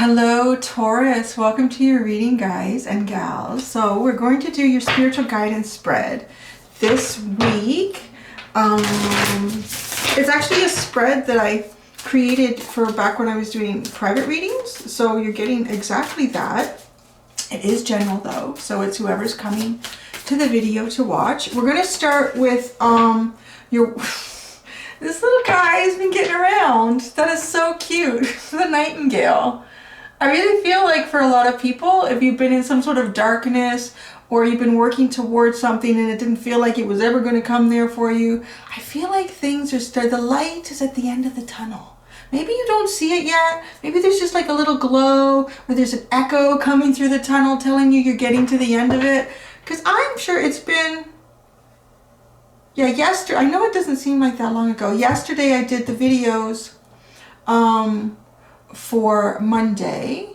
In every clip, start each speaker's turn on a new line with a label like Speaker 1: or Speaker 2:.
Speaker 1: Hello Taurus, welcome to your reading, guys and gals. So we're going to do your spiritual guidance spread this week. It's actually a spread that I created for back when I was doing private readings. So you're getting exactly that. It is general though, so it's whoever's coming to the video to watch. We're going to start with this little guy has been getting around. That is so cute. The nightingale. I really feel like for a lot of people, if you've been in some sort of darkness or you've been working towards something and it didn't feel like it was ever going to come there for you, I feel like things are the light is at the end of the tunnel. Maybe you don't see it yet. Maybe there's just like a little glow or there's an echo coming through the tunnel telling you you're getting to the end of it. Because I'm sure it's been, yesterday. I know it doesn't seem like that long ago. Yesterday I did the videos for Monday,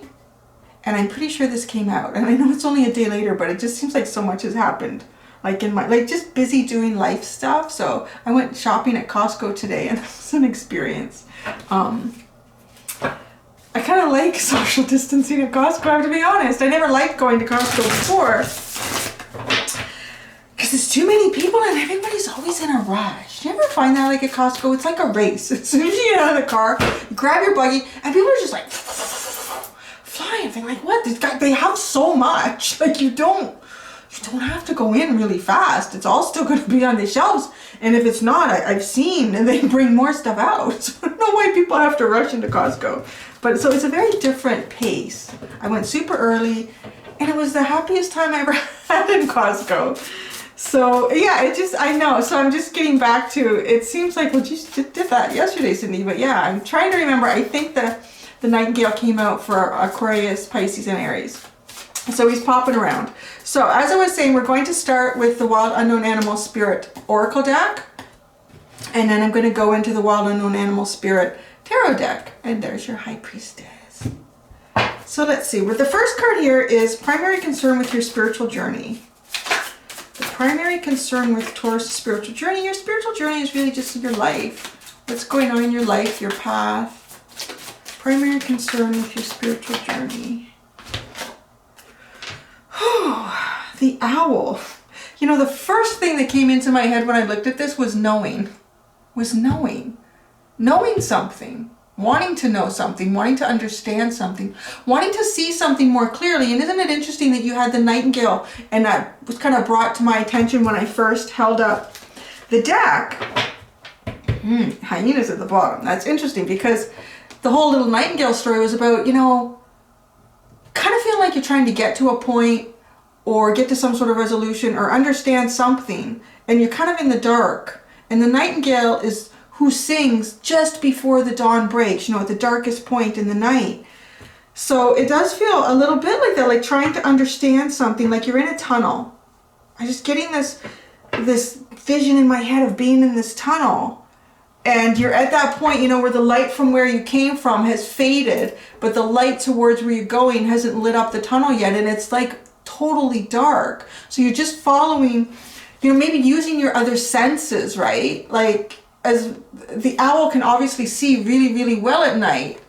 Speaker 1: and I'm pretty sure this came out, and I know it's only a day later, but it just seems like so much has happened, like in my, just busy doing life stuff. So I went shopping at Costco today, and it was an experience. I kind of like social distancing at Costco, I have to be honest. I never liked going to Costco before because there's too many people and everybody's always in a rush. Do you ever find that, like at Costco? It's like a race. As soon as you get out of the car, you grab your buggy, and people are just like flying. They're like, what? They have so much. Like you don't have to go in really fast. It's all still going to be on the shelves. And if it's not, I've seen, and they bring more stuff out. So I don't know why people have to rush into Costco. But so it's a very different pace. I went super early, and it was the happiest time I ever had in Costco. So yeah, I know. So I'm just getting back to, it seems like, well, you did that yesterday, Cindy. But yeah, I'm trying to remember. I think the nightingale came out for Aquarius, Pisces, and Aries. So he's popping around. So as I was saying, we're going to start with the Wild Unknown Animal Spirit Oracle deck. And then I'm going to go into the Wild Unknown Animal Spirit Tarot deck. And there's your High Priestess. So let's see. With the first card here is primary concern with your spiritual journey. The primary concern with Taurus' spiritual journey. Your spiritual journey is really just your life. What's going on in your life, your path. Primary concern with your spiritual journey. The owl. You know, the first thing that came into my head when I looked at this was knowing. Knowing something. Wanting to know something. Wanting to understand something. Wanting to see something more clearly. And isn't it interesting that you had the nightingale, and that was kind of brought to my attention when I first held up the deck. Hyenas at the bottom. That's interesting because the whole little nightingale story was about, you know, kind of feeling like you're trying to get to a point or get to some sort of resolution or understand something, and you're kind of in the dark. And the nightingale is who sings just before the dawn breaks, you know, at the darkest point in the night. So it does feel a little bit like that, like trying to understand something, like you're in a tunnel. I'm just getting this vision in my head of being in this tunnel. And you're at that point, you know, where the light from where you came from has faded, but the light towards where you're going hasn't lit up the tunnel yet. And it's like totally dark. So you're just following, you know, maybe using your other senses, right? Like, as the owl can obviously see really, really well at night.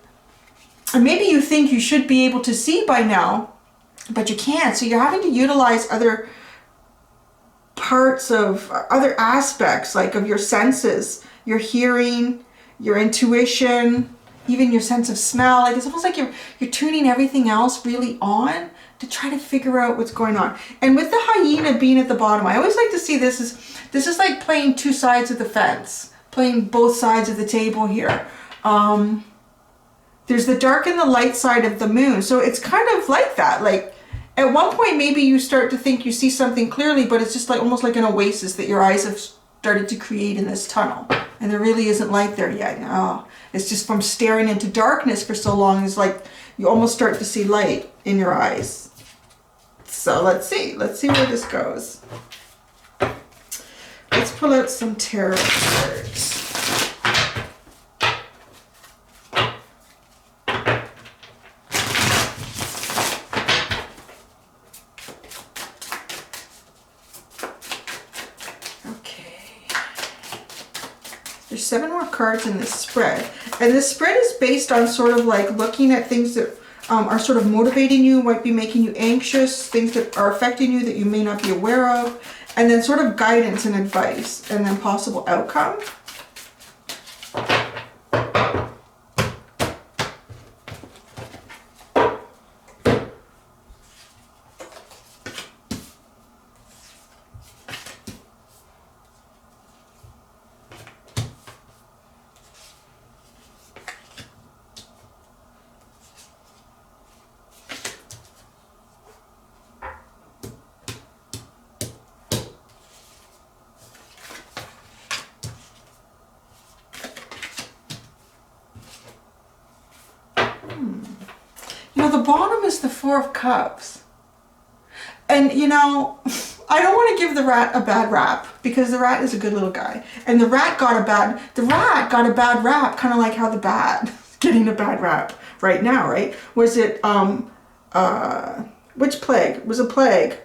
Speaker 1: And maybe you think you should be able to see by now, but you can't. So you're having to utilize other parts of, other aspects, like of your senses, your hearing, your intuition, even your sense of smell. Like it's almost like you're tuning everything else really on to try to figure out what's going on. And with the hyena being at the bottom, I always like to see this is like playing two sides of the fence. Playing both sides of the table here. There's the dark and the light side of the moon. So it's kind of like that. Like at one point, maybe you start to think you see something clearly, but it's just like almost like an oasis that your eyes have started to create in this tunnel. And there really isn't light there yet. Oh, it's just from staring into darkness for so long. It's like you almost start to see light in your eyes. So let's see where this goes. Let's pull out some tarot cards. Okay. There's 7 more cards in this spread. And this spread is based on sort of like looking at things that are sort of motivating you, might be making you anxious, things that are affecting you that you may not be aware of, and then sort of guidance and advice, and then possible outcome. You know, the bottom is the Four of Cups. And, you know, I don't want to give the rat a bad rap, because the rat is a good little guy. And the rat got a bad rap, kind of like how the bat is getting a bad rap right now, right? Was it, which plague? Was a plague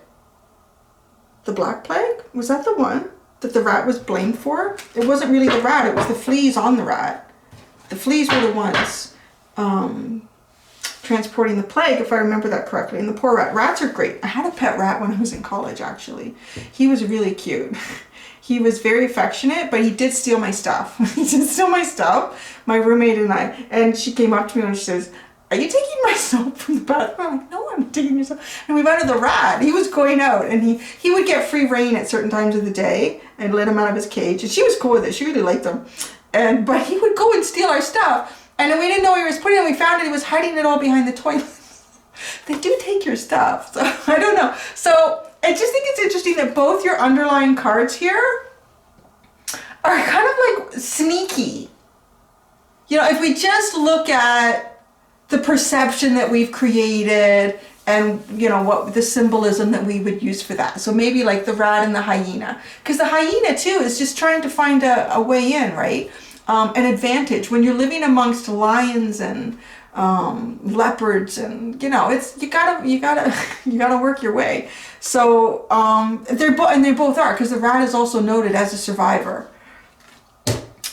Speaker 1: the Black Plague? Was that the one that the rat was blamed for? It wasn't really the rat, it was the fleas on the rat. The fleas were the ones transporting the plague, if I remember that correctly. And the poor rat. Rats are great. I had a pet rat when I was in college, actually. He was really cute. He was very affectionate, but he did steal my stuff. He did steal my stuff, my roommate and I. And she came up to me and she says, "Are you taking my soap from the bathroom?" I'm like, "No, I'm taking your soap." And we went to the rat. He was going out, and he would get free reign at certain times of the day and let him out of his cage. And she was cool with it. She really liked him. But he would go and steal our stuff. And we didn't know where he was putting it. We found it. He was hiding it all behind the toilet. They do take your stuff. So I don't know. So I just think it's interesting that both your underlying cards here are kind of like sneaky. You know, if we just look at the perception that we've created and, you know, what the symbolism that we would use for that. So maybe like the rat and the hyena. Because the hyena too is just trying to find a way in, right? An advantage when you're living amongst lions and leopards, and you know, it's you gotta work your way. So they both are, because the rat is also noted as a survivor.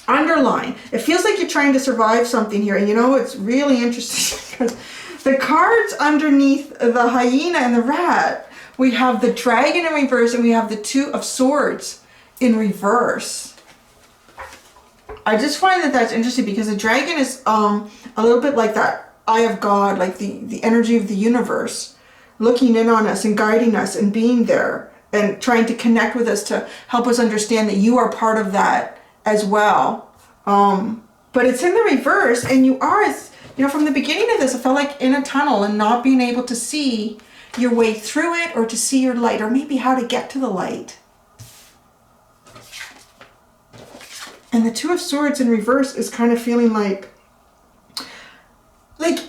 Speaker 1: Underline. It feels like you're trying to survive something here, and you know, it's really interesting because the cards underneath the hyena and the rat, we have the dragon in reverse and we have the Two of Swords in reverse. I just find that that's interesting because the dragon is a little bit like that eye of God, like the energy of the universe, looking in on us and guiding us and being there and trying to connect with us to help us understand that you are part of that as well. But it's in the reverse, and you are, you know, from the beginning of this, I felt like in a tunnel and not being able to see your way through it, or to see your light, or maybe how to get to the light. And the Two of Swords in reverse is kind of feeling like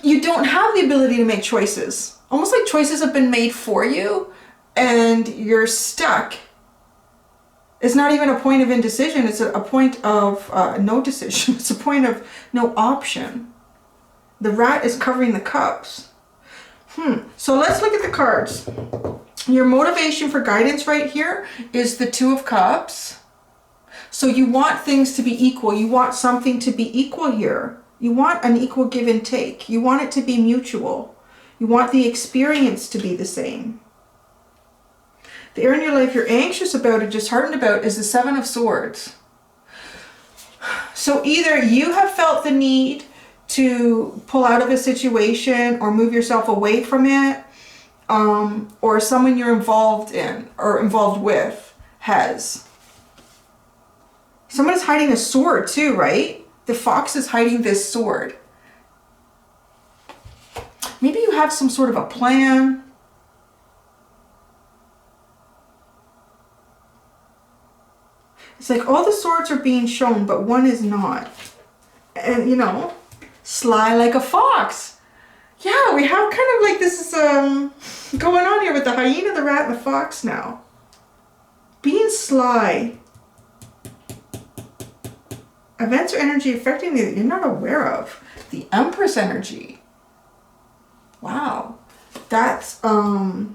Speaker 1: you don't have the ability to make choices. Almost like choices have been made for you and you're stuck. It's not even a point of indecision. It's a point of no decision. It's a point of no option. The rat is covering the cups. So let's look at the cards. Your motivation for guidance right here is the Two of Cups. So you want things to be equal. You want something to be equal here. You want an equal give and take. You want it to be mutual. You want the experience to be the same. The area in your life you're anxious about or disheartened about is the Seven of Swords. So either you have felt the need to pull out of a situation or move yourself away from it, or someone you're involved in or involved with has. Someone is hiding a sword too, right? The fox is hiding this sword. Maybe you have some sort of a plan. It's like all the swords are being shown, but one is not. And you know, sly like a fox. Yeah, we have kind of like this is going on here with the hyena, the rat, and the fox now. Being sly. Events or energy affecting you that you're not aware of. The Empress energy. Wow. That's a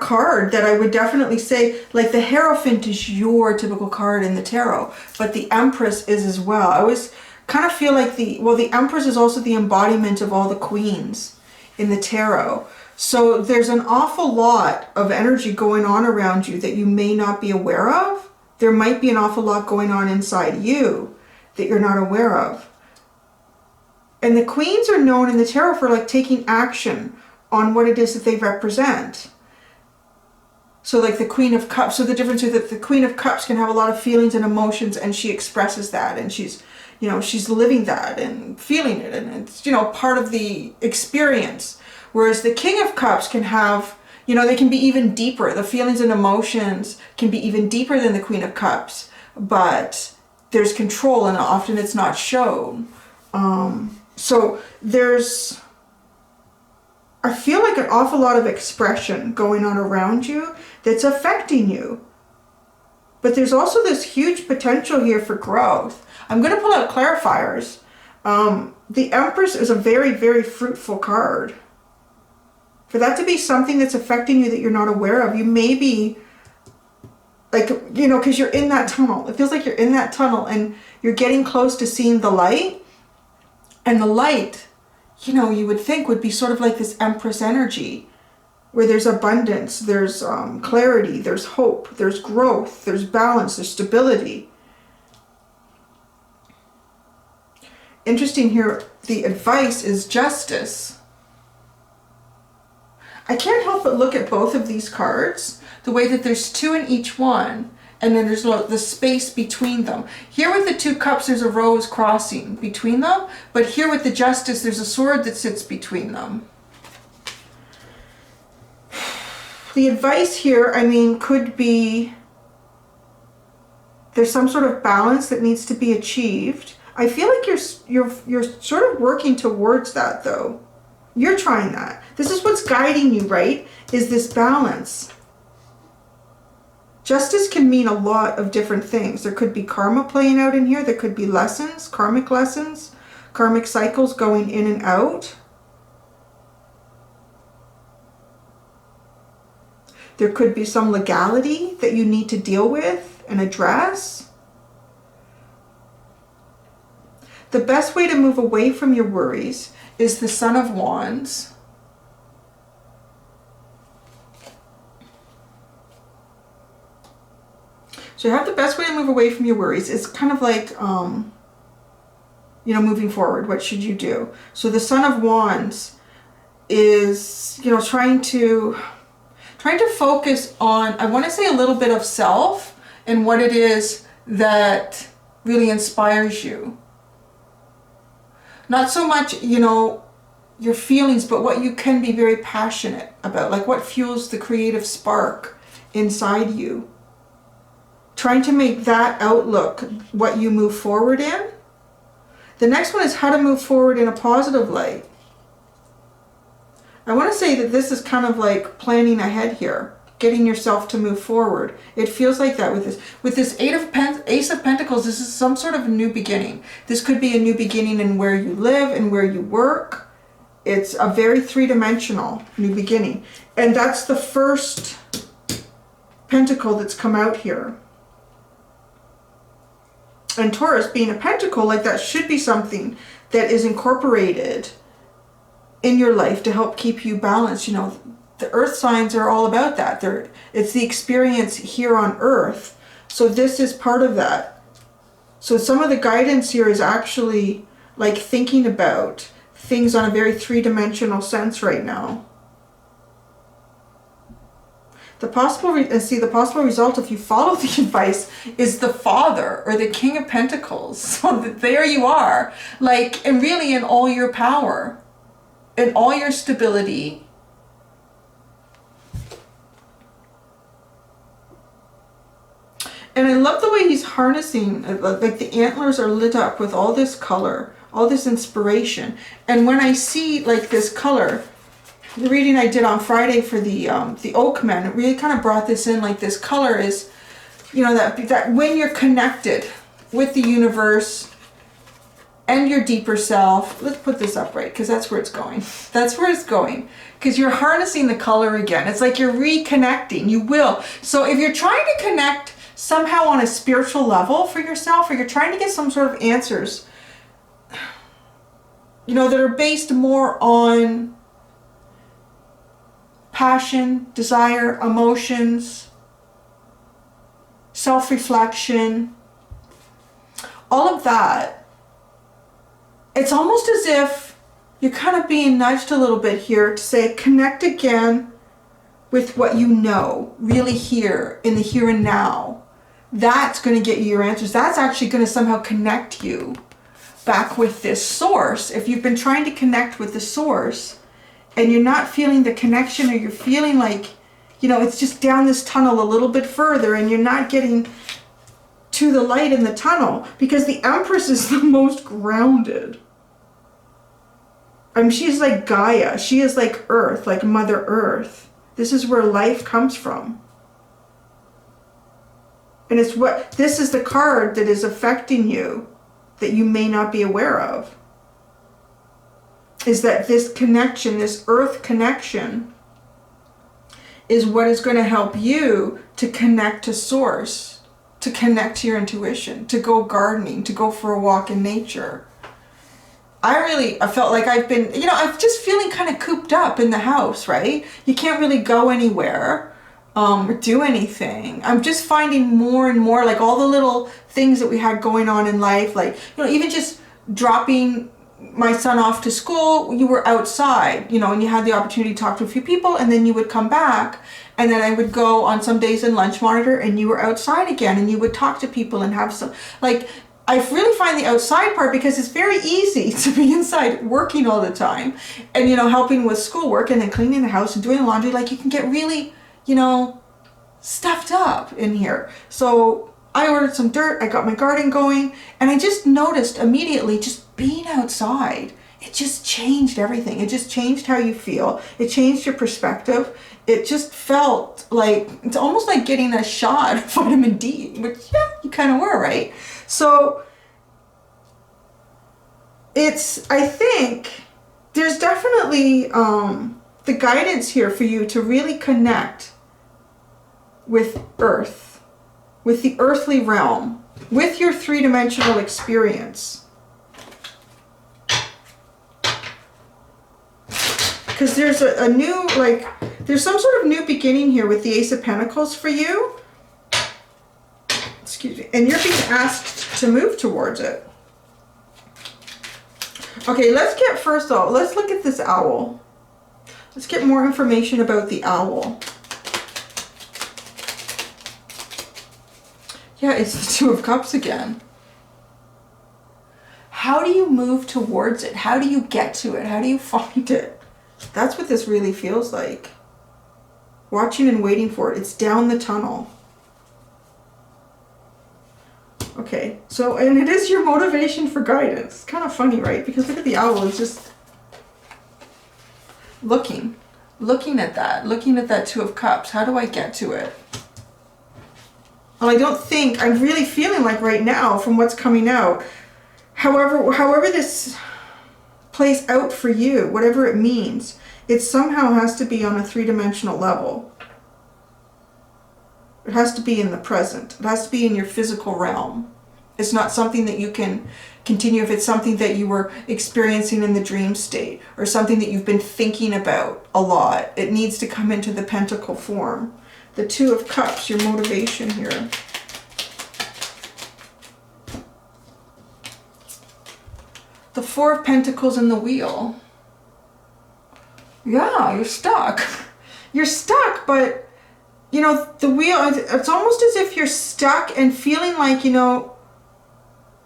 Speaker 1: card that I would definitely say, like the Hierophant is your typical card in the tarot, but the Empress is as well. I always kind of feel like the Empress is also the embodiment of all the queens in the tarot. So there's an awful lot of energy going on around you that you may not be aware of. There might be an awful lot going on inside you that you're not aware of. And the queens are known in the tarot for like taking action on what it is that they represent. So like the Queen of Cups, so the difference is that the Queen of Cups can have a lot of feelings and emotions, and she expresses that, and she's, you know, she's living that and feeling it, and it's, you know, part of the experience. Whereas the King of Cups can have, you know, they can be even deeper. The feelings and emotions can be even deeper than the Queen of Cups, but there's control and often it's not shown. So there's, I feel like an awful lot of expression going on around you that's affecting you. But there's also this huge potential here for growth. I'm going to pull out clarifiers. The Empress is a very, very fruitful card. For that to be something that's affecting you that you're not aware of, you may be, like, you know, because you're in that tunnel. It feels like you're in that tunnel and you're getting close to seeing the light. And the light, you know, you would think would be sort of like this Empress energy, where there's abundance, there's clarity, there's hope, there's growth, there's balance, there's stability. Interesting here, the advice is justice. I can't help but look at both of these cards, the way that there's two in each one, and then there's the space between them. Here with the two cups, there's a rose crossing between them, but here with the justice, there's a sword that sits between them. The advice here, I mean, could be there's some sort of balance that needs to be achieved. I feel like you're sort of working towards that, though. You're trying that. This is what's guiding you, right? Is this balance. Justice can mean a lot of different things. There could be karma playing out in here. There could be lessons, karmic cycles going in and out. There could be some legality that you need to deal with and address. The best way to move away from your worries is the Son of Wands. So you have the best way to move away from your worries. It's kind of like, you know, moving forward. What should you do? So the Son of Wands is, you know, trying to focus on, I want to say, a little bit of self and what it is that really inspires you. Not so much, you know, your feelings, but what you can be very passionate about, like what fuels the creative spark inside you. Trying to make that outlook what you move forward in. The next one is how to move forward in a positive light. I want to say that this is kind of like planning ahead here, getting yourself to move forward. It feels like that with this. With this Ace of Pentacles, this is some sort of new beginning. This could be a new beginning in where you live and where you work. It's a very three-dimensional new beginning. And that's the first pentacle that's come out here. And Taurus being a pentacle, like that should be something that is incorporated in your life to help keep you balanced. You know, the earth signs are all about that. It's the experience here on earth. So this is part of that. So some of the guidance here is actually like thinking about things on a very three-dimensional sense right now. The possible result if you follow the advice is the Father or the King of Pentacles. So that there you are, like, and really in all your power, in all your stability. And I love the way he's harnessing, like the antlers are lit up with all this color, all this inspiration. And when I see like this color, the reading I did on Friday for the Oak Men, it really kind of brought this in. Like this color is, you know, that when you're connected with the universe and your deeper self. Let's put this up right, because that's where it's going. That's where it's going. Because you're harnessing the color again. It's like you're reconnecting. You will. So if you're trying to connect somehow on a spiritual level for yourself, or you're trying to get some sort of answers you know, that are based more on passion, desire, emotions, self-reflection, all of that. It's almost as if you're kind of being nudged a little bit here to say, connect again with what you know, really here, in the here and now. That's going to get you your answers. That's actually going to somehow connect you back with this source. If you've been trying to connect with the source and you're not feeling the connection, or you're feeling like, you know, it's just down this tunnel a little bit further and you're not getting to the light in the tunnel, because the Empress is the most grounded. I mean, she's like Gaia. She is like Earth, like Mother Earth. This is where life comes from. And it's what, this is the card that is affecting you that you may not be aware of. Is that this connection, this Earth connection, is what is going to help you to connect to source, to connect to your intuition, to go gardening, to go for a walk in nature. I felt like I've been, you know, I'm just feeling kind of cooped up in the house, right? You can't really go anywhere or do anything. I'm just finding more and more, like all the little things that we had going on in life, like, you know, even just dropping my son off to school, you were outside, you know, and you had the opportunity to talk to a few people, and then you would come back, and then I would go on some days in lunch monitor, and you were outside again, and you would talk to people and have some, like, I really find the outside part, because it's very easy to be inside working all the time and, you know, helping with schoolwork and then cleaning the house and doing laundry. Like, you can get really, you know, stuffed up in here. So I ordered some dirt, I got my garden going, and I just noticed immediately, just being outside, it just changed everything. It just changed how you feel. It changed your perspective. It just felt like, it's almost like getting a shot of vitamin D, which, yeah, you kind of were, right? So it's, I think there's definitely the guidance here for you to really connect with Earth, with the earthly realm, with your three-dimensional experience. Because there's a new, like, there's some sort of new beginning here with the Ace of Pentacles for you. Excuse me. And you're being asked to move towards it. Okay, let's get, first off, let's look at this owl. Let's get more information about the owl. Yeah, it's the Two of Cups again. How do you move towards it? How do you get to it? How do you find it? That's what this really feels like. Watching and waiting for it. It's down the tunnel. Okay, so, and it is your motivation for guidance. It's kind of funny, right? Because look at the owl, it's just looking at that Two of Cups. How do I get to it? Well, I don't think, I'm really feeling like right now from what's coming out, however this plays out for you, whatever it means, it somehow has to be on a three-dimensional level. It has to be in the present. It has to be in your physical realm. It's not something that you can continue if it's something that you were experiencing in the dream state or something that you've been thinking about a lot. It needs to come into the pentacle form. The Two of Cups, your motivation here. The Four of Pentacles and the Wheel. Yeah, you're stuck. You're stuck, but, you know, the wheel, it's almost as if you're stuck and feeling like, you know,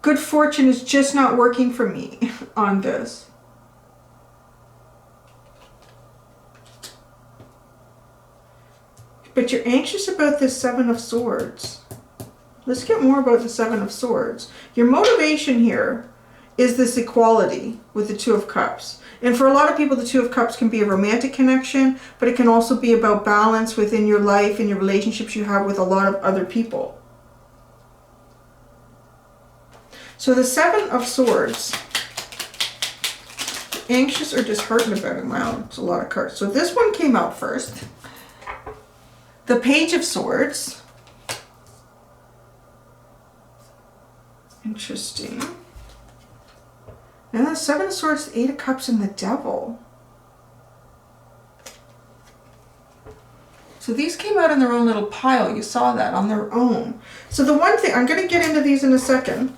Speaker 1: good fortune is just not working for me on this. But you're anxious about this Seven of Swords. Let's get more about the Seven of Swords. Your motivation here is this equality with the Two of Cups. And for a lot of people, the Two of Cups can be a romantic connection, but it can also be about balance within your life and your relationships you have with a lot of other people. So the Seven of Swords, anxious or disheartened about it. Wow, it's a lot of cards. So this one came out first. The Page of Swords. Interesting. And the Seven of Swords, the Eight of Cups, and the Devil. So these came out in their own little pile. You saw that on their own. So the one thing, I'm going to get into these in a second.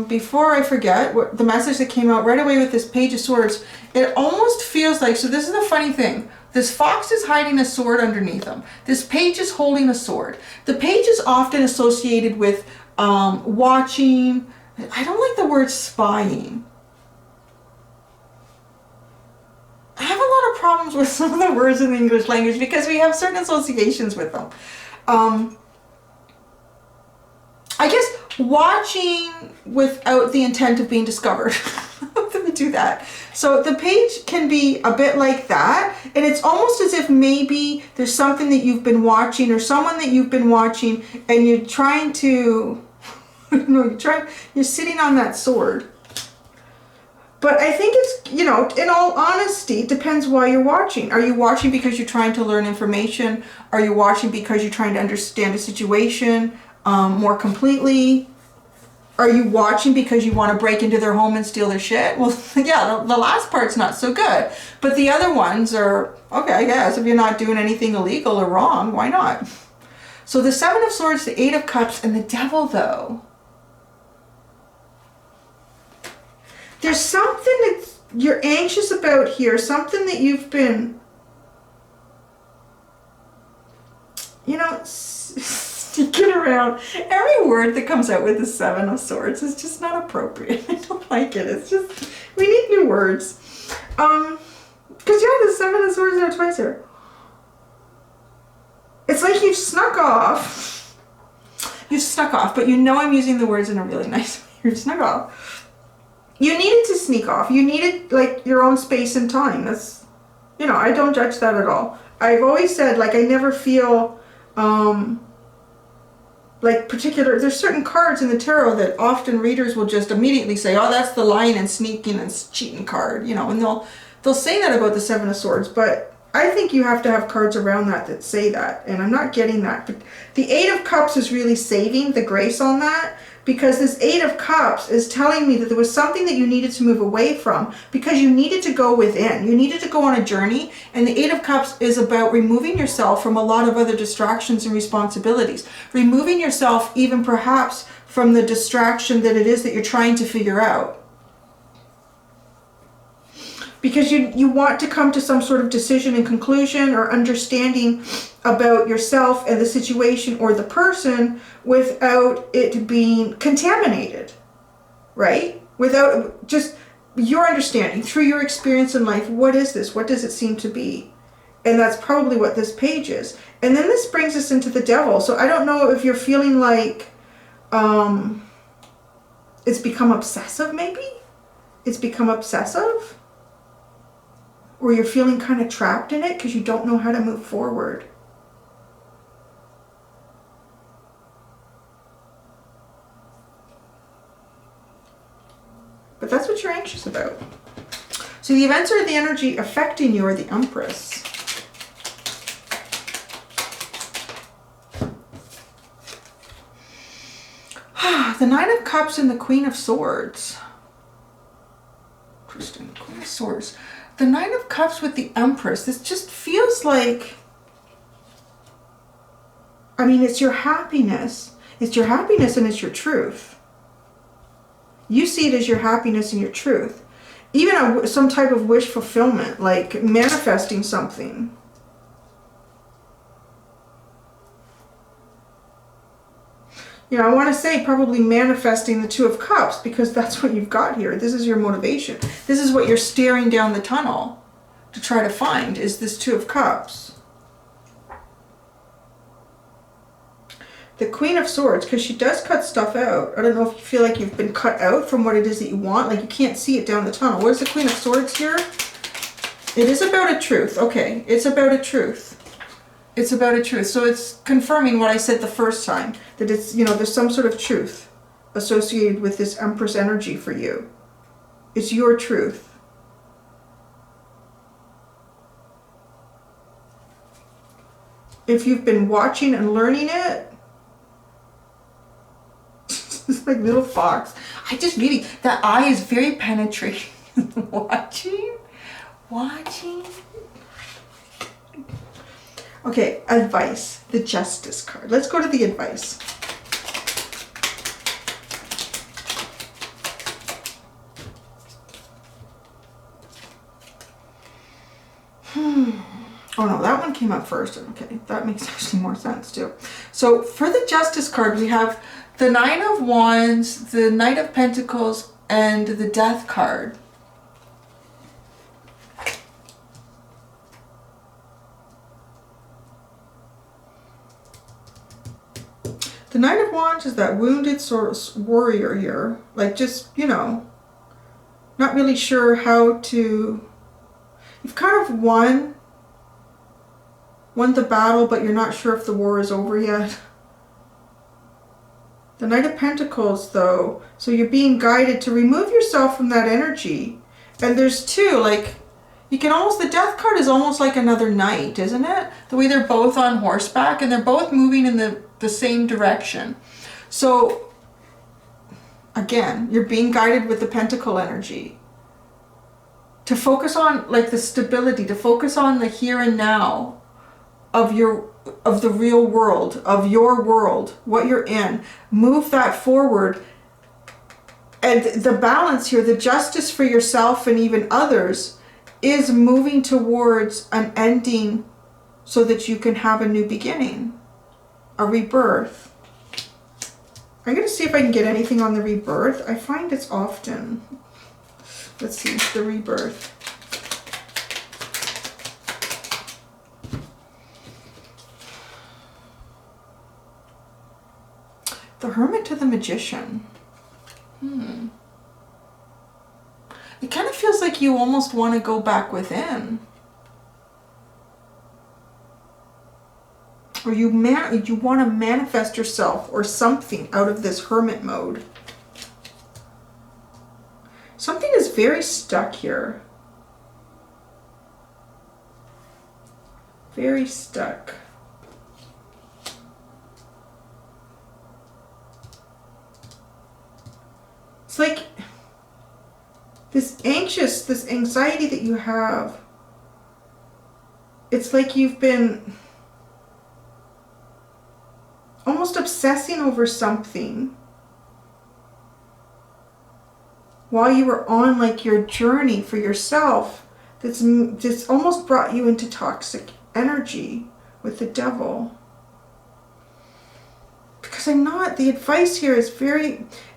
Speaker 1: Before I forget, what the message that came out right away with this Page of Swords, it almost feels like, so this is the funny thing. This fox is hiding a sword underneath him. This page is holding a sword. The page is often associated with watching. I don't like the word spying. I have a lot of problems with some of the words in the English language because we have certain associations with them. I guess watching without the intent of being discovered. Let me do that. So the page can be a bit like that, and it's almost as if maybe there's something that you've been watching or someone that you've been watching, and you're trying to, you're sitting on that sword. But I think it's, you know, in all honesty, it depends why you're watching. Are you watching because you're trying to learn information? Are you watching because you're trying to understand a situation more completely? Are you watching because you want to break into their home and steal their shit? Well, yeah, the last part's not so good. But the other ones are, okay, I guess, if you're not doing anything illegal or wrong, why not? So the Seven of Swords, the Eight of Cups, and the Devil, though. There's something that you're anxious about here, something that you've been, you know, sneaking around. Every word that comes out with the Seven of Swords is just not appropriate. I don't like it. It's just, we need new words. Because yeah, the Seven of Swords are twice here. It's like you've snuck off. You've snuck off, but you know I'm using the words in a really nice way. You've snuck off. You needed to sneak off. You needed, like, your own space and time. That's, you know, I don't judge that at all. I've always said, like, I never feel, like, particular, there's certain cards in the tarot that often readers will just immediately say, oh, that's the lying and sneaking and cheating card, you know, and they'll say that about the Seven of Swords, but I think you have to have cards around that say that, and I'm not getting that. But the Eight of Cups is really saving the grace on that, because this Eight of Cups is telling me that there was something that you needed to move away from because you needed to go within. You needed to go on a journey, and the Eight of Cups is about removing yourself from a lot of other distractions and responsibilities. Removing yourself even perhaps from the distraction that it is that you're trying to figure out. Because you want to come to some sort of decision and conclusion or understanding about yourself and the situation or the person without it being contaminated, right? Without just your understanding through your experience in life. What is this? What does it seem to be? And that's probably what this page is. And then this brings us into the Devil. So I don't know if you're feeling like it's become obsessive, maybe? It's become obsessive? Or you're feeling kind of trapped in it because you don't know how to move forward. But that's what you're anxious about. So the events or the energy affecting you are the Empress. The Nine of Cups and the Queen of Swords. Interesting. Queen of Swords. The Nine of Cups with the Empress. This just feels like, I mean, it's your happiness. It's your happiness and it's your truth. You see it as your happiness and your truth. Even some type of wish fulfillment, like manifesting something. You know, I want to say probably manifesting the Two of Cups because that's what you've got here. This is your motivation. This is what you're staring down the tunnel to try to find, is this Two of Cups. The Queen of Swords, because she does cut stuff out. I don't know if you feel like you've been cut out from what it is that you want. Like you can't see it down the tunnel. Where's the Queen of Swords here? It is about a truth. Okay, it's about a truth. It's about a truth. So it's confirming what I said the first time, that it's, you know, there's some sort of truth associated with this Empress energy for you. It's your truth. If you've been watching and learning it, it's like little fox. I just really, that eye is very penetrating. Watching. Okay, advice, the Justice card. Let's go to the advice. Oh no, that one came up first. Okay, that makes actually more sense too. So for the Justice card, we have the Nine of Wands, the Knight of Pentacles, and the Death card. The Knight of Wands is that wounded sort of warrior here. Like just, you know, not really sure how to... You've kind of won the battle, but you're not sure if the war is over yet. The Knight of Pentacles, though, so you're being guided to remove yourself from that energy. And there's two, like, you can almost, the Death card is almost like another knight, isn't it? The way they're both on horseback and they're both moving in the same direction. So, again, you're being guided with the Pentacle energy. To focus on, like, the stability, to focus on the here and now of the real world, of your world, what you're in. Move that forward. And the balance here, the justice for yourself and even others, is moving towards an ending so that you can have a new beginning, a rebirth. I'm going to see if I can get anything on the rebirth. I find it's often, let's see, the rebirth. The Hermit to the Magician. It kind of feels like you almost want to go back within. Or you want to manifest yourself or something out of this hermit mode. Something is very stuck here. Very stuck. It's like this anxiety that you have. It's like you've been almost obsessing over something while you were on like your journey for yourself. That's almost brought you into toxic energy with the devil. Because the advice here is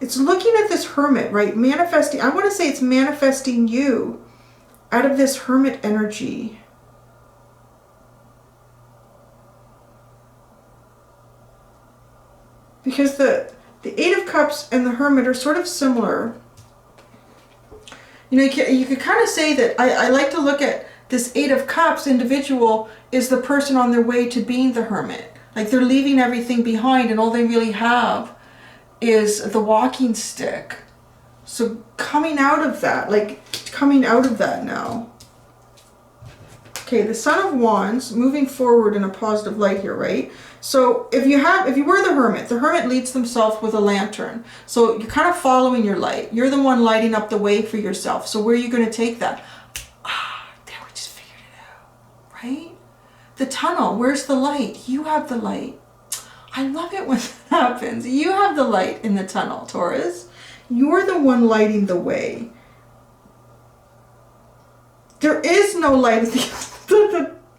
Speaker 1: it's looking at this hermit, right? Manifesting, I want to say it's manifesting you out of this hermit energy. Because the Eight of Cups and the Hermit are sort of similar. You know, you could kind of say that I like to look at this Eight of Cups individual is the person on their way to being the Hermit. Like they're leaving everything behind and all they really have is the walking stick. So coming out of that, now. Okay, the Son of Wands, moving forward in a positive light here, right? So if you were the Hermit leads themselves with a lantern. So you're kind of following your light. You're the one lighting up the way for yourself. So where are you going to take that? There, we just figured it out, right? The tunnel, where's the light? You have the light. I love it when that happens. You have the light in the tunnel, Taurus. You're the one lighting the way. There is no light at the end.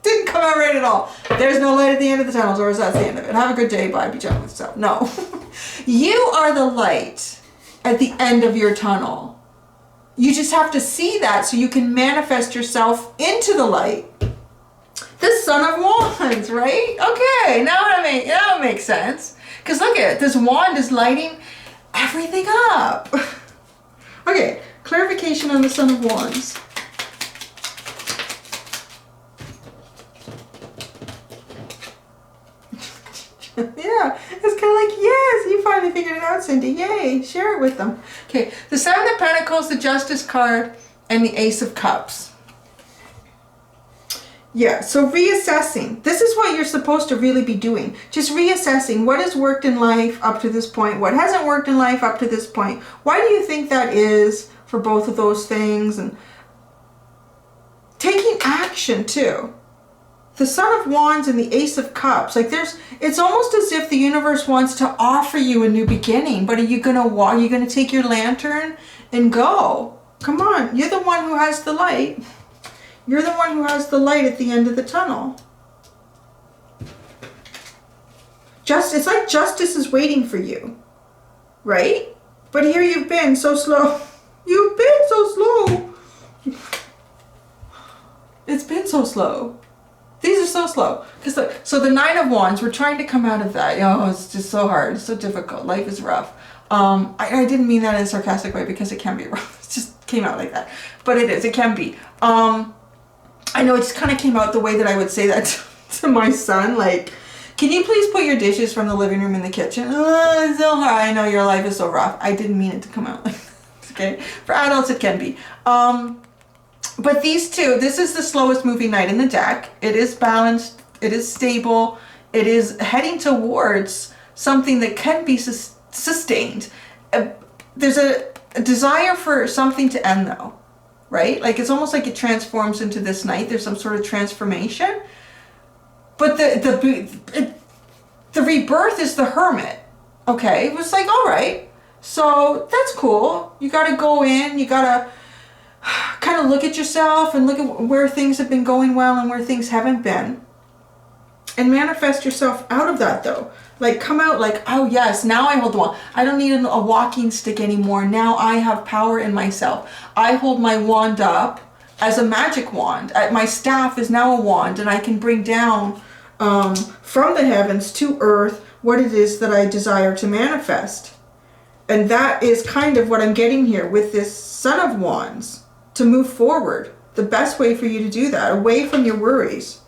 Speaker 1: Didn't come out right at all. There's no light at the end of the tunnel, Taurus. That's the end of it. Have a good day. Bye. Be gentle with yourself. No. You are the light at the end of your tunnel. You just have to see that so you can manifest yourself into the light. The Son of Wands, right? Okay, now it makes sense. Because look at it, this wand is lighting everything up. Okay, clarification on the Son of Wands. Yeah, it's kind of like, yes, you finally figured it out, Cindy. Yay, share it with them. Okay, the Seven of Pentacles, the Justice card, and the Ace of Cups. Yeah, so reassessing. This is what you're supposed to really be doing. Just reassessing what has worked in life up to this point, what hasn't worked in life up to this point. Why do you think that is for both of those things? And taking action too. The Son of Wands and the Ace of Cups. Like it's almost as if the universe wants to offer you a new beginning. But are you gonna walk? Are you gonna take your lantern and go? Come on, you're the one who has the light. You're the one who has the light at the end of the tunnel. It's like justice is waiting for you, right? But here you've been so slow. You've been so slow. It's been so slow. These are so slow. So the Nine of Wands, we're trying to come out of that. Oh, it's just so hard. It's so difficult. Life is rough. I didn't mean that in a sarcastic way because it can be rough. It just came out like that. But it is. It can be. I know it just kind of came out the way that I would say that to my son. Like, can you please put your dishes from the living room in the kitchen? Oh, it's so hard. I know your life is so rough. I didn't mean it to come out like that. Okay? For adults, it can be. But these two, this is the slowest moving knight in the deck. It is balanced. It is stable. It is heading towards something that can be sustained. There's a desire for something to end, though. Right? Like it's almost like it transforms into this knight. There's some sort of transformation. But the rebirth is the Hermit. Okay? It was like, all right. So that's cool. You got to go in. You got to kind of look at yourself and look at where things have been going well and where things haven't been. And manifest yourself out of that, though. Like come out like, oh yes, now I hold the wand. I don't need a walking stick anymore. Now I have power in myself. I hold my wand up as a magic wand. My staff is now a wand, and I can bring down from the heavens to earth what it is that I desire to manifest. And that is kind of what I'm getting here with this Son of Wands, to move forward. The best way for you to do that, away from your worries.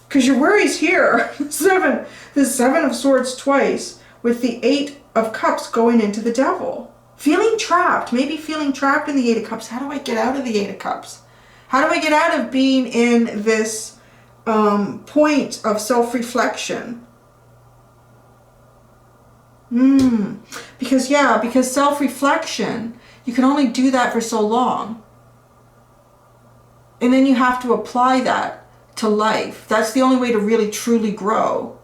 Speaker 1: Because your worries here, the Seven of Swords twice, with the Eight of Cups going into the Devil. Feeling trapped, maybe feeling trapped in the Eight of Cups. How do I get out of the Eight of Cups? How do I get out of being in this point of self-reflection? Because self-reflection, you can only do that for so long. And then you have to apply that to life. That's the only way to really truly grow.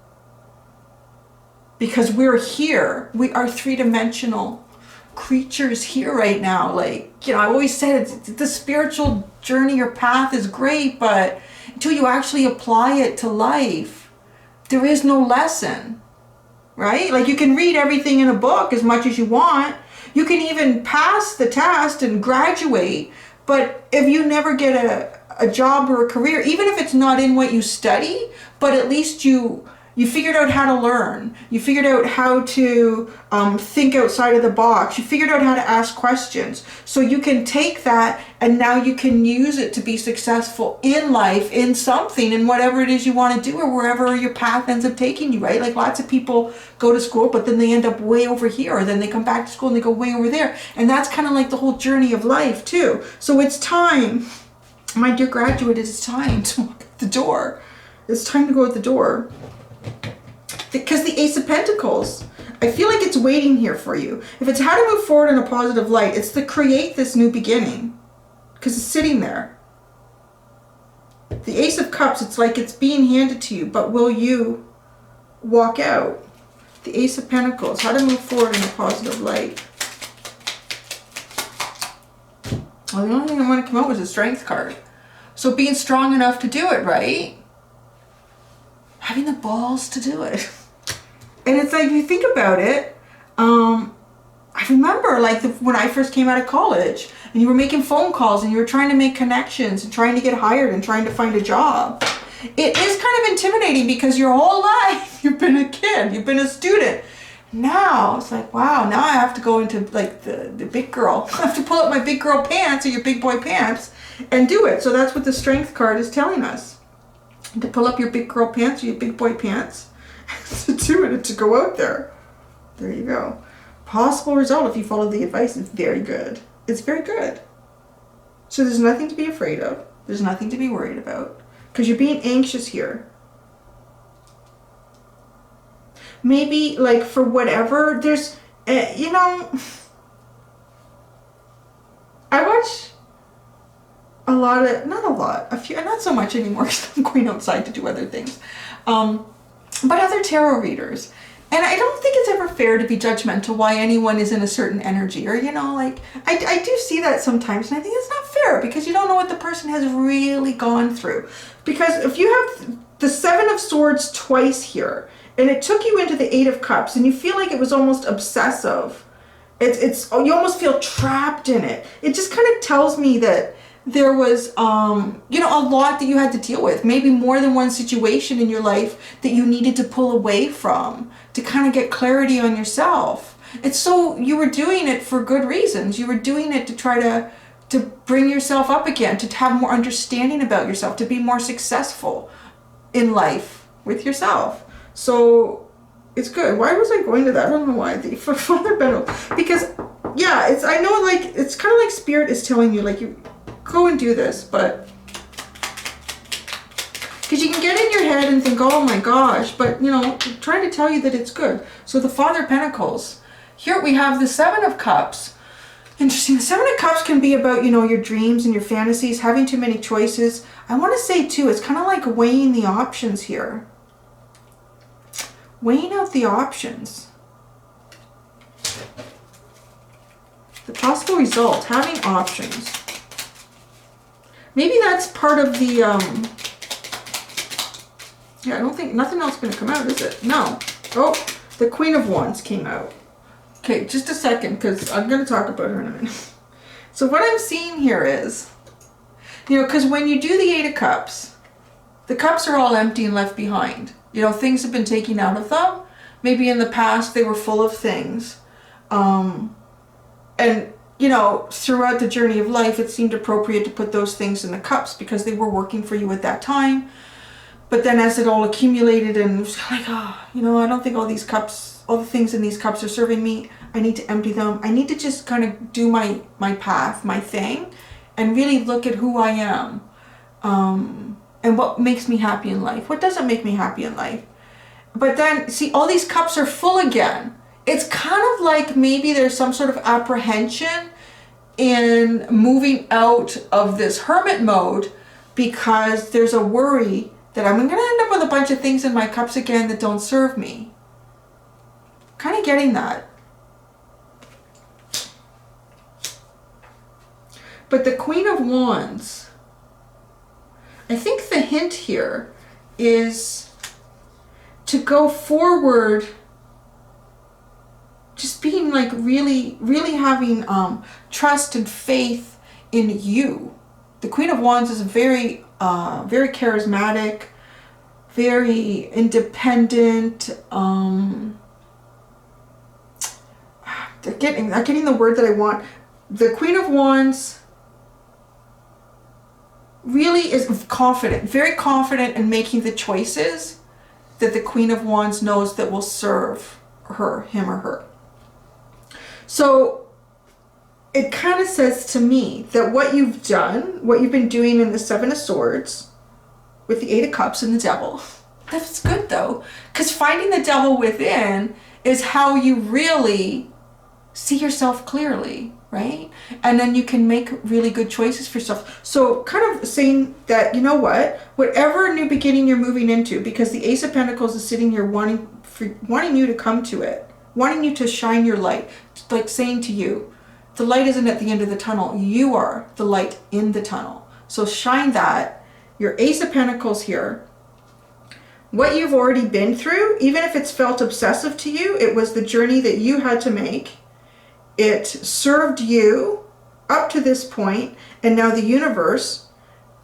Speaker 1: Because we're here. We are three-dimensional creatures here right now. Like, I always said the spiritual journey or path is great, but until you actually apply it to life, there is no lesson. Right? Like you can read everything in a book as much as you want. You can even pass the test and graduate, but if you never get a job or a career, even if it's not in what you study, but at least you figured out how to learn. You figured out how to think outside of the box. You figured out how to ask questions. So you can take that and now you can use it to be successful in life, in something, in whatever it is you want to do or wherever your path ends up taking you, right? Like lots of people go to school, but then they end up way over here, or then they come back to school and they go way over there. And that's kind of like the whole journey of life too. So it's time, my dear graduate, it's time to walk out the door. It's time to go out the door. Because the Ace of Pentacles, I feel like it's waiting here for you. If it's how to move forward in a positive light, it's to create this new beginning. Because it's sitting there. The Ace of Cups, it's like it's being handed to you, but will you walk out? The Ace of Pentacles, how to move forward in a positive light. Well, the only thing I want to come out was a Strength card. So being strong enough to do it, right? Having the balls to do it. And it's like, if you think about it, I remember like when I first came out of college and you were making phone calls and you were trying to make connections and trying to get hired and trying to find a job. It is kind of intimidating because your whole life you've been a kid, you've been a student. Now it's like, wow, now I have to go into like the big girl. I have to pull up my big girl pants or your big boy pants and do it. So that's what the Strength card is telling us. To pull up your big girl pants or your big boy pants to do it and to go out there. There you go. Possible result if you follow the advice is very good. It's very good. So there's nothing to be afraid of. There's nothing to be worried about. because you're being anxious here. Maybe like for whatever, there's, you know, I watch a lot of, not a lot, a few, not so much anymore because I'm going outside to do other things, but other tarot readers. And I don't think it's ever fair to be judgmental why anyone is in a certain energy, or, you know, like, I do see that sometimes, and I think it's not fair because you don't know what the person has really gone through. Because if you have the Seven of Swords twice here, and it took you into the Eight of Cups, and you feel like it was almost obsessive, it's you almost feel trapped in it. It just kind of tells me that there was, you know, a lot that you had to deal with. Maybe more than one situation in your life that you needed to pull away from to kind of get clarity on yourself. And so you were doing it for good reasons. You were doing it to try to bring yourself up again, to have more understanding about yourself, to be more successful in life with yourself. So it's good. Why was I going to that? I don't know why. For Father Benno. Because, yeah, it's, I know, like, it's kind of like Spirit is telling you, like, you go and do this, but because you can get in your head and think, oh my gosh, but, you know, I'm trying to tell you that it's good. So the Father of Pentacles, here we have the Seven of Cups. Interesting. The Seven of Cups can be about, you know, your dreams and your fantasies, having too many choices. I want to say too, it's kind of like weighing the options here. Weighing out the options. The possible result, having options. Maybe that's part of the, yeah, I don't think, nothing else is going to come out, is it? No. Oh, the Queen of Wands came out. Okay, just a second, because I'm going to talk about her in a minute. So what I'm seeing here is, you know, because when you do the Eight of Cups, the cups are all empty and left behind. You know, things have been taken out of them. Maybe in the past they were full of things. And, you know, throughout the journey of life, it seemed appropriate to put those things in the cups because they were working for you at that time. But then as it all accumulated and it was like, oh, you know, I don't think all these cups, all the things in these cups are serving me. I need to empty them. I need to just kind of do my path, my thing, and really look at who I am. And what makes me happy in life. What doesn't make me happy in life. But then, see, all these cups are full again. It's kind of like maybe there's some sort of apprehension in moving out of this hermit mode because there's a worry that I'm going to end up with a bunch of things in my cups again that don't serve me. Kind of getting that. But the Queen of Wands, I think the hint here is to go forward, just being like really, really having trust and faith in you. The Queen of Wands is very, very charismatic, very independent. I'm getting the word that I want. The Queen of Wands really is confident, very confident in making the choices that the Queen of Wands knows that will serve her, him or her. So it kind of says to me that what you've done, what you've been doing in the Seven of Swords with the Eight of Cups and the Devil, that's good though, because finding the devil within is how you really see yourself clearly. Right? And then you can make really good choices for yourself. So kind of saying that, you know what, whatever new beginning you're moving into, because the Ace of Pentacles is sitting here wanting you to come to it, wanting you to shine your light, like saying to you, the light isn't at the end of the tunnel. You are the light in the tunnel. So shine that. Your Ace of Pentacles here, what you've already been through, even if it's felt obsessive to you, it was the journey that you had to make. It served you up to this point, and now the universe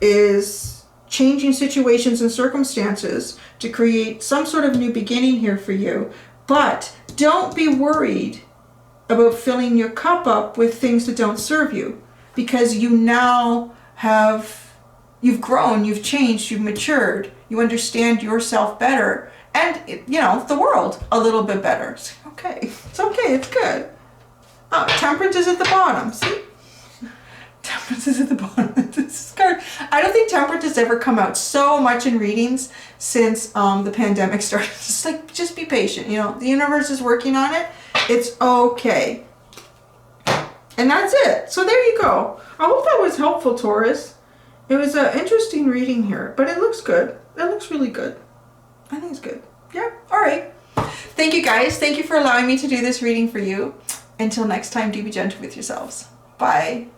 Speaker 1: is changing situations and circumstances to create some sort of new beginning here for you. But don't be worried about filling your cup up with things that don't serve you, because you now you've grown, you've changed, you've matured, you understand yourself better, and, you know, the world a little bit better. Okay, it's okay, it's good. Oh, Temperance is at the bottom, see? Temperance is at the bottom of this card. I don't think Temperance has ever come out so much in readings since the pandemic started. Just like, just be patient. You know, the universe is working on it. It's okay. And that's it. So there you go. I hope that was helpful, Taurus. It was an interesting reading here, but it looks good. It looks really good. I think it's good. Yeah. All right. Thank you, guys. Thank you for allowing me to do this reading for you. Until next time, do be gentle with yourselves. Bye.